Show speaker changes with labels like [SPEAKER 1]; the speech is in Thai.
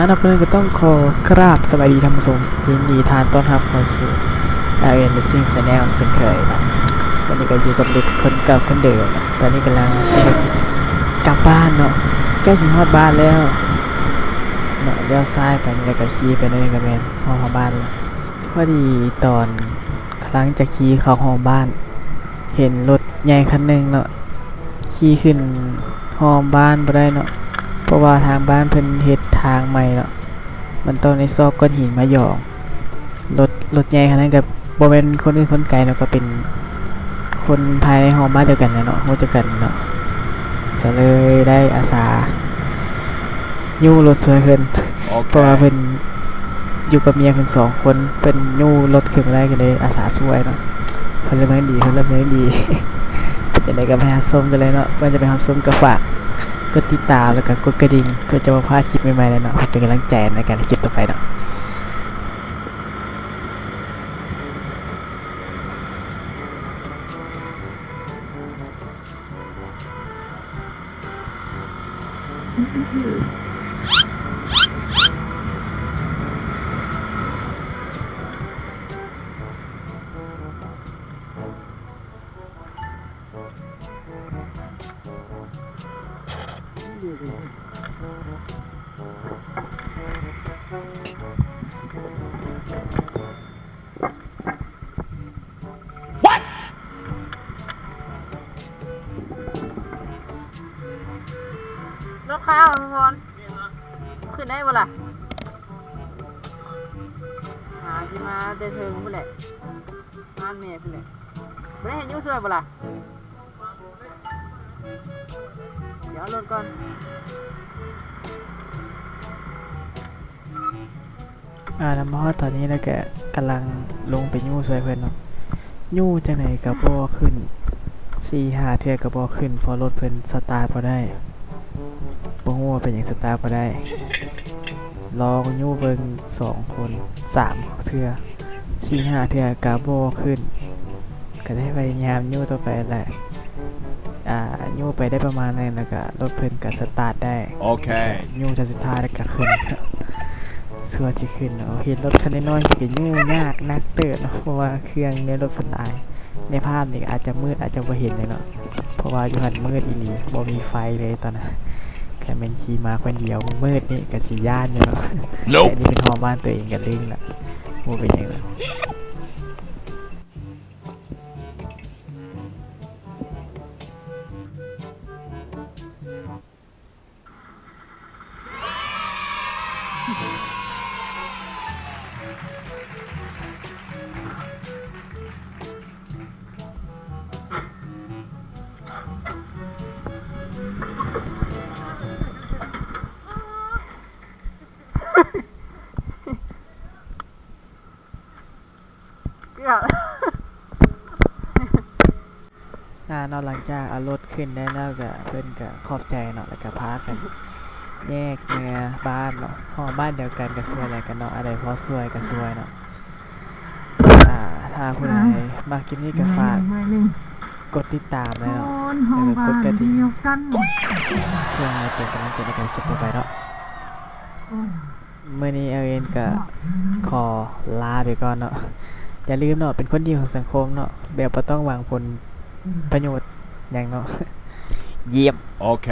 [SPEAKER 1] นับเพื่อนก็ต้องขอกราบสวัสดีท่านผู้ชมยินดีทานต้อนรับเข้าสู่ LN Racing Channel เช่นเคยนะวันนี้ก็อยู่กับเด็กคนเก่าคนเดิมนะตอนนี้กำลังกลับบ้านเนาะใกล้สิฮอดบ้านแล้วเนาะเลี้ยวซ้ายไปนี่แล้วก็ขี่ไปนั่นก็แม่นฮอดบ้านแล้วพอดีตอนกำลังจะขี่เข้าห้องบ้านเห็นรถใหญ่คันนึงเนาะขี่ขึ้นห้องบ้านบ่ได้เนาะเพราะว่าทางบ้านเพิ่นเฮ็ดทางใหม่เนาะมันต้องในซอกก้อนหินมาหยองรถใหญ่คันนั้นก็บ่แม่นคนอื่นคนไกลเนาะก็เป็นคนภายในห้องบ้านเดียวกันเนาะรู้จักกันเนาะก็เลยได้อาสายู่รถช่วยเพิ่น เพราะว่าเพิ่นอยู่กับเมียเพิ่น2คนเพิ่นยู่รถขึ้นมาได้ก็เลยอาสาช่วยเนาะเพิ่นเลยมาดีเพิ่นเลยมาดี เป็นจังได๋ก็ไปหาชมกันเลยเนาะก่อนจะไปรับชมก็ฝากกดติดตามแล้วก็กดกระดิ่งเพื่อจะมาพลาดคลิปใหม่ๆเลยเนาะเป็นกำลังใจในการคลิปต่อไปเนาะ
[SPEAKER 2] รถข้าวทุกคนขึ้นได้บ่ล่ะหาที่มาแต่เทิงพุ่นแหละบ้านแม่พุ่นแหละบ่ได้เห็นอยู่ช่วยบ่ล่ะเดี๋ยวรถก่อน
[SPEAKER 1] น้ำมอดตอนนี้แล้วก็กำลังลงไปยู่ช่วยเพิ่นเนาะยู่จังไหนก็บ่ขึ้น4-5เทื่อก็บ่ขึ้นเพราะรถเพิ่นสตาร์ทบ่ได้บ่ฮู้ว่าเป็นหยังสตาร์ทบ่ได้ลองยู่เบิ่ง2คน3เทื่อ4-5เทื่อก็บ่ขึ้นก็ได้พยายามยู่ต่อไปแหละยู่ไปได้ประมาณนึงแล้วก็รถเพิ่นก็สตาร์ทได้
[SPEAKER 3] โอเค
[SPEAKER 1] ยู่จนสุดท้ายแล้วก็ขึ้นสัวสิขึ้นเนาะเห็นรถคันน้อยๆสิก็ยู่ยากนักเติบเนาะเพราะว่าเครื่องในรถเพิ่นหลายในภาพนี่อาจจะมืดอาจจะบ่เห็นเลยเนาะเพราะว่าอยู่หั่นมืดอีหลีบ่มีไฟเลยตอนนั้นแค่แม่นขี่มาคนเดียวมืดนี่ก็สิย้านอยู่เนาะแต่นี่เป็นห้องบ้านตัวเองก็ลึงล่ะบ่เป็นหยังล่ะ
[SPEAKER 2] เกือบ
[SPEAKER 1] นอกหลังจากเอารถขึ้นได้แล้วก็เพิ่นก็ขอบใจเนาะแล้วก็พากันแยกเนื้อบ้านเนาะห้องบ้านเดียวกันก็ช่วยอะไรกันเนาะอะไรพอช่วยก็ช่วยเนาะถ้าผู้ใดมาคลิปนี้ก็ฝากกดติดตามเลยเนาะแล้วก็กดกระดิ่งเพื่อให้เป็นกำลังใจในการคลิปต่อไปเนาะมื้อนี้LNก็ขอลาไปก่อนเนาะอย่าลืมเนาะเป็นคนดีของสังคมเนาะแบบบ่ต้องหวังผลประโยชน์หยังเนาะเยี่ยม
[SPEAKER 3] โอเค